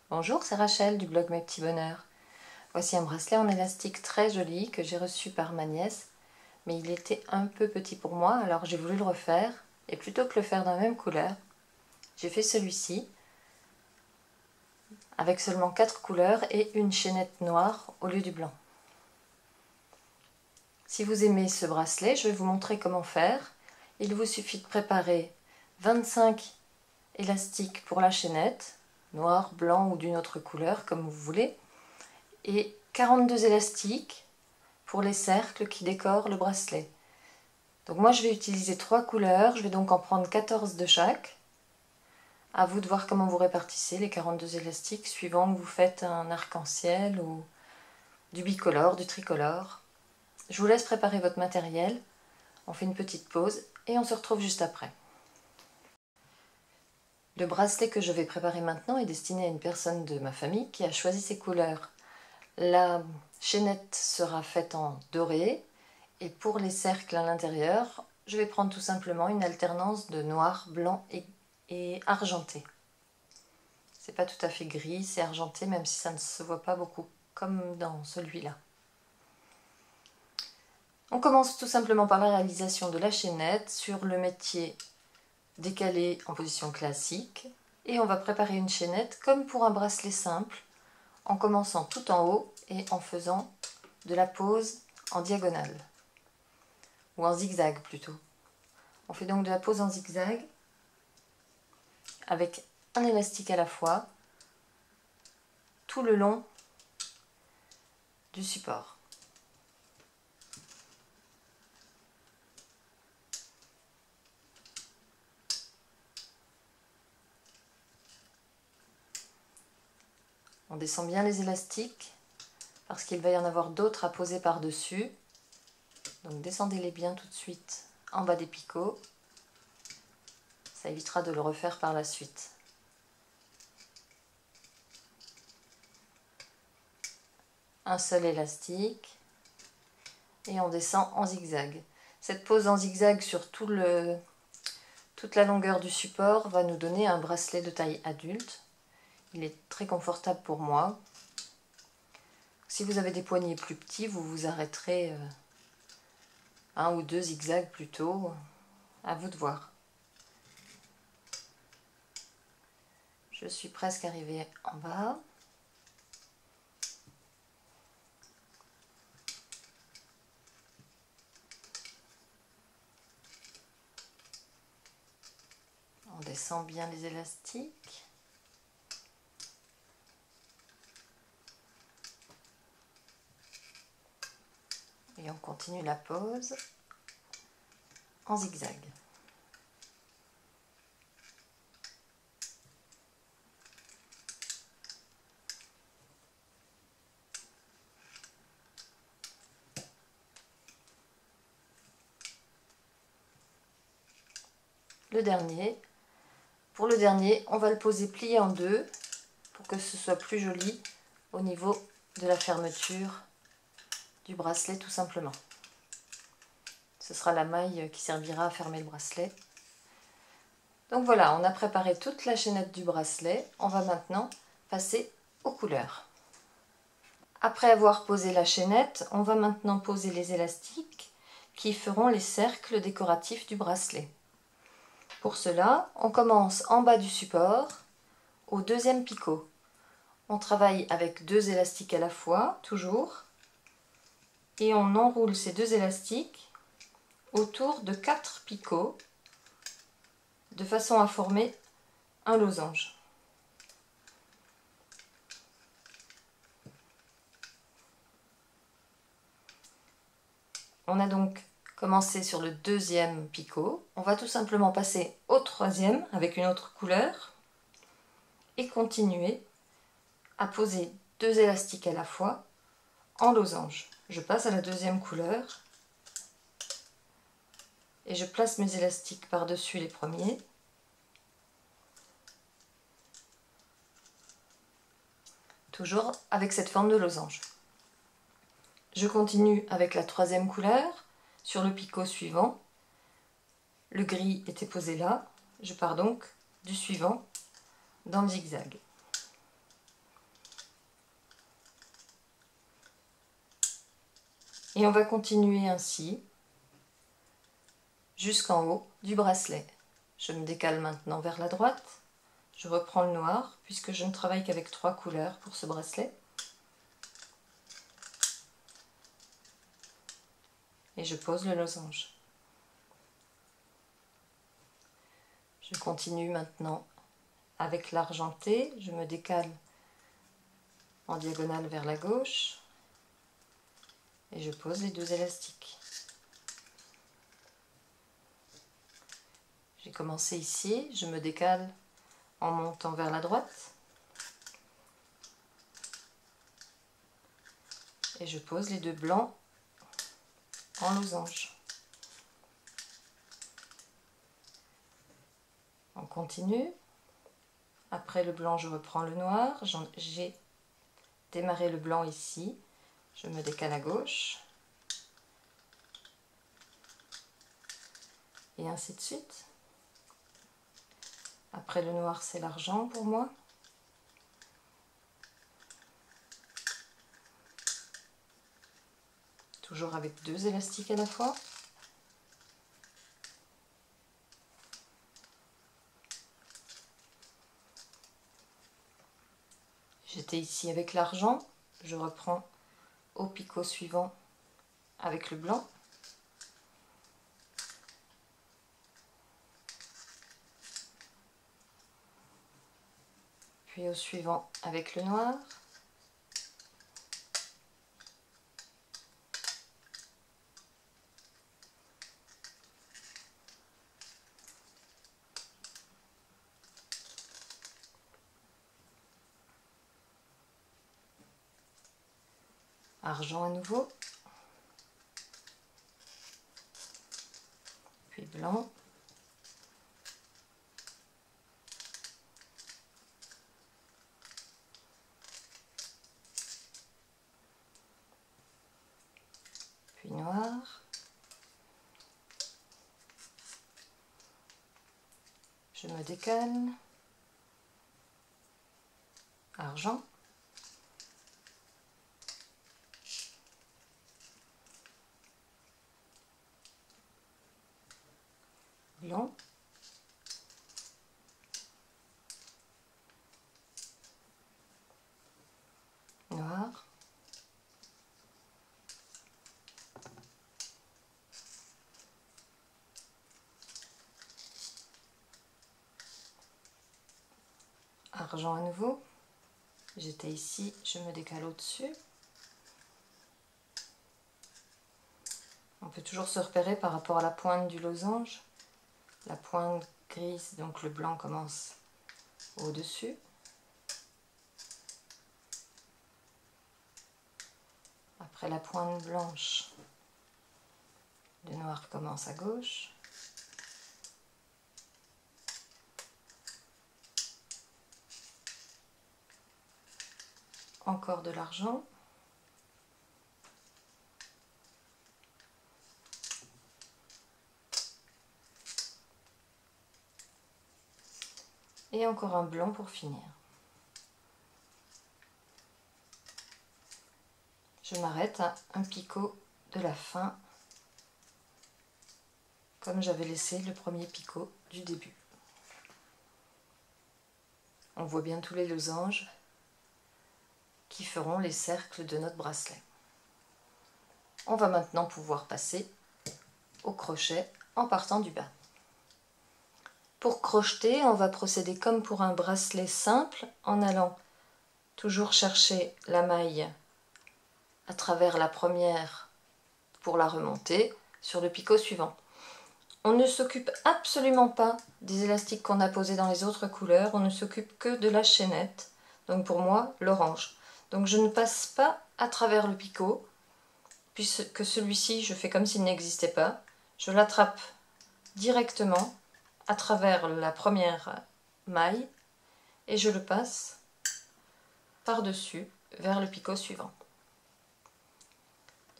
Bonjour, c'est Rachel du blog Mes Petits Bonheurs. Voici un bracelet en élastique très joli que j'ai reçu par ma nièce, mais il était un peu petit pour moi, alors j'ai voulu le refaire, et plutôt que le faire dans la même couleur, j'ai fait celui-ci, avec seulement 4 couleurs et une chaînette noire au lieu du blanc. Si vous aimez ce bracelet, je vais vous montrer comment faire. Il vous suffit de préparer 25 élastiques pour la chaînette, noir, blanc ou d'une autre couleur, comme vous voulez, et 42 élastiques pour les cercles qui décorent le bracelet. Donc moi je vais utiliser 3 couleurs, je vais donc en prendre 14 de chaque. À vous de voir comment vous répartissez les 42 élastiques suivant que vous faites un arc-en-ciel ou du bicolore, du tricolore. Je vous laisse préparer votre matériel, on fait une petite pause et on se retrouve juste après. Le bracelet que je vais préparer maintenant est destiné à une personne de ma famille qui a choisi ses couleurs. La chaînette sera faite en doré et pour les cercles à l'intérieur, je vais prendre tout simplement une alternance de noir, blanc et argenté. C'est pas tout à fait gris, c'est argenté même si ça ne se voit pas beaucoup comme dans celui-là. On commence tout simplement par la réalisation de la chaînette sur le métier décalé en position classique et on va préparer une chaînette comme pour un bracelet simple en commençant tout en haut et en faisant de la pose en diagonale ou en zigzag plutôt. On fait donc de la pose en zigzag avec un élastique à la fois tout le long du support. On descend bien les élastiques parce qu'il va y en avoir d'autres à poser par-dessus. Donc descendez-les bien tout de suite en bas des picots. Ça évitera de le refaire par la suite. Un seul élastique et on descend en zigzag. Cette pose en zigzag sur toute la longueur du support va nous donner un bracelet de taille adulte. Il est très confortable pour moi. Si vous avez des poignets plus petits, vous vous arrêterez un ou deux zigzags plutôt. À vous de voir. Je suis presque arrivée en bas. On descend bien les élastiques. Et on continue la pose en zigzag. Pour le dernier, on va le poser plié en deux pour que ce soit plus joli au niveau de la fermeture du bracelet tout simplement. Ce sera la maille qui servira à fermer le bracelet. Donc voilà, on a préparé toute la chaînette du bracelet. On va maintenant passer aux couleurs. Après avoir posé la chaînette, on va maintenant poser les élastiques qui feront les cercles décoratifs du bracelet. Pour cela, on commence en bas du support, au deuxième picot. On travaille avec 2 élastiques à la fois, toujours, et on enroule ces 2 élastiques autour de 4 picots, de façon à former un losange. On a donc commencé sur le deuxième picot. On va tout simplement passer au troisième avec une autre couleur et continuer à poser 2 élastiques à la fois en losange. Je passe à la deuxième couleur et je place mes élastiques par-dessus les premiers. Toujours avec cette forme de losange. Je continue avec la troisième couleur sur le picot suivant. Le gris était posé là, je pars donc du suivant dans le zigzag. Et on va continuer ainsi jusqu'en haut du bracelet. Je me décale maintenant vers la droite. Je reprends le noir puisque je ne travaille qu'avec 3 couleurs pour ce bracelet. Et je pose le losange. Je continue maintenant avec l'argenté. Je me décale en diagonale vers la gauche et je pose les 2 élastiques. J'ai commencé ici, je me décale en montant vers la droite et je pose les 2 blancs en losange. On continue. Après le blanc, je reprends le noir. J'ai démarré le blanc ici. Je me décale à gauche. Et ainsi de suite. Après le noir, c'est l'argent pour moi. Toujours avec 2 élastiques à la fois. J'étais ici avec l'argent. Je reprends au picot suivant avec le blanc. Puis au suivant avec le noir. Argent à nouveau. Puis blanc. Puis noir. Je me décale. Argent. Blanc. Noir. Argent à nouveau. J'étais ici, je me décale au-dessus. On peut toujours se repérer par rapport à la pointe du losange. La pointe grise, donc le blanc commence au-dessus. Après la pointe blanche, le noir commence à gauche. Encore de l'argent. Et encore un blanc pour finir. Je m'arrête à un picot de la fin, comme j'avais laissé le premier picot du début. On voit bien tous les losanges qui feront les cercles de notre bracelet. On va maintenant pouvoir passer au crochet en partant du bas. Pour crocheter, on va procéder comme pour un bracelet simple en allant toujours chercher la maille à travers la première pour la remonter sur le picot suivant. On ne s'occupe absolument pas des élastiques qu'on a posés dans les autres couleurs, on ne s'occupe que de la chaînette, donc pour moi l'orange. Donc je ne passe pas à travers le picot, puisque celui-ci je fais comme s'il n'existait pas. Je l'attrape directement à travers la première maille et je le passe par-dessus vers le picot suivant.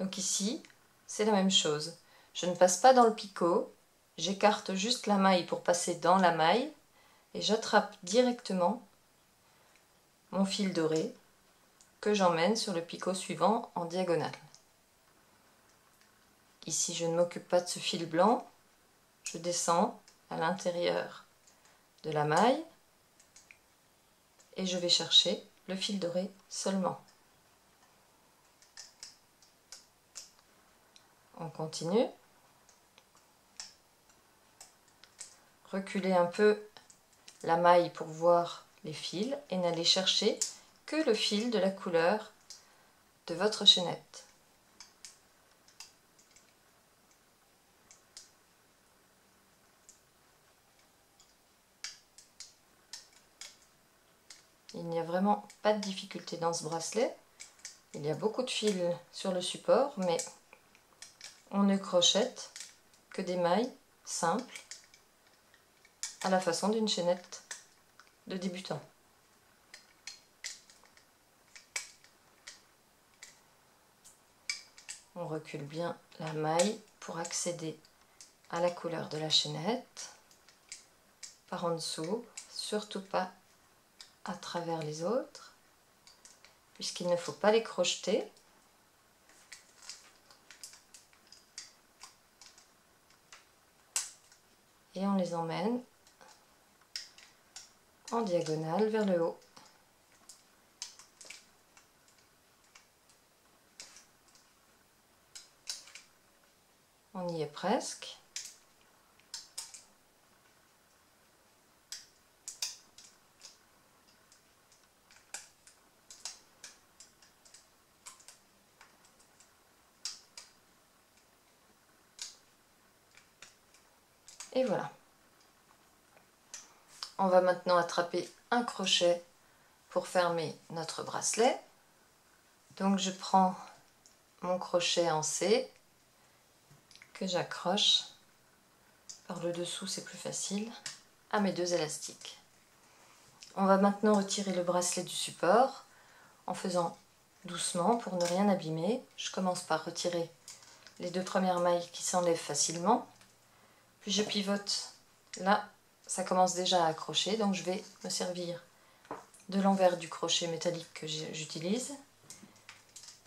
Donc ici, c'est la même chose. Je ne passe pas dans le picot, j'écarte juste la maille pour passer dans la maille et j'attrape directement mon fil doré que j'emmène sur le picot suivant en diagonale. ici je ne m'occupe pas de ce fil blanc, je descends à l'intérieur de la maille et je vais chercher le fil doré seulement. On continue. Reculez un peu la maille pour voir les fils et n'allez chercher que le fil de la couleur de votre chaînette. Il n'y a vraiment pas de difficulté dans ce bracelet. Il y a beaucoup de fils sur le support, mais on ne crochette que des mailles simples à la façon d'une chaînette de débutant. On recule bien la maille pour accéder à la couleur de la chaînette par en dessous, surtout pas à travers les autres, puisqu'il ne faut pas les crocheter. Et on les emmène en diagonale vers le haut. On y est presque. Et voilà. On va maintenant attraper un crochet pour fermer notre bracelet. Donc je prends mon crochet en C que j'accroche par le dessous, c'est plus facile, à mes deux élastiques. On va maintenant retirer le bracelet du support en faisant doucement pour ne rien abîmer. Je commence par retirer les deux premières mailles qui s'enlèvent facilement. Puis je pivote. Là, ça commence déjà à accrocher, donc je vais me servir de l'envers du crochet métallique que j'utilise.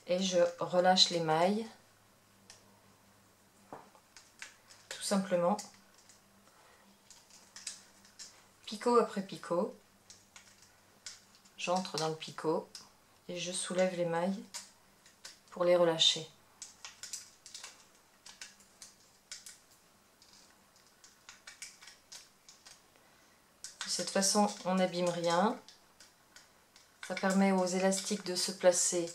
Et je relâche les mailles, tout simplement, picot après picot. J'entre dans le picot et je soulève les mailles pour les relâcher. De cette façon, on n'abîme rien. Ça permet aux élastiques de se placer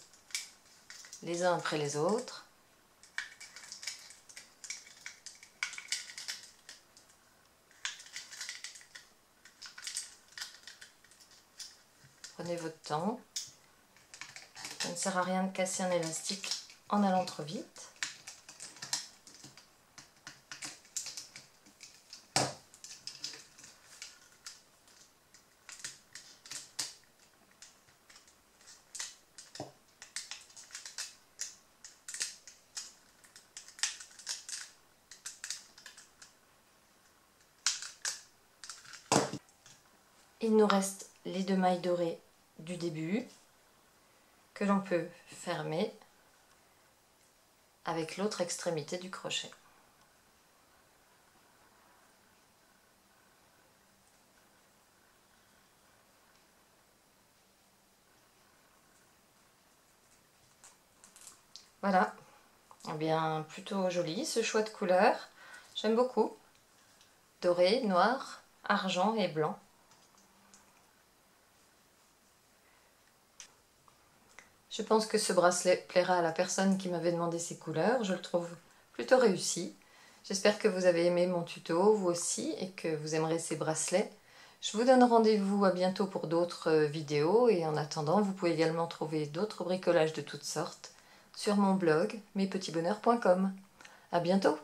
les uns après les autres. Prenez votre temps. Ça ne sert à rien de casser un élastique en allant trop vite. Il nous reste les deux mailles dorées du début que l'on peut fermer avec l'autre extrémité du crochet. Voilà, eh bien plutôt joli ce choix de couleurs, j'aime beaucoup. Doré, noir, argent et blanc. Je pense que ce bracelet plaira à la personne qui m'avait demandé ces couleurs. Je le trouve plutôt réussi. J'espère que vous avez aimé mon tuto, vous aussi, et que vous aimerez ces bracelets. Je vous donne rendez-vous à bientôt pour d'autres vidéos. Et en attendant, vous pouvez également trouver d'autres bricolages de toutes sortes sur mon blog mespetitsbonheurs.com. À bientôt!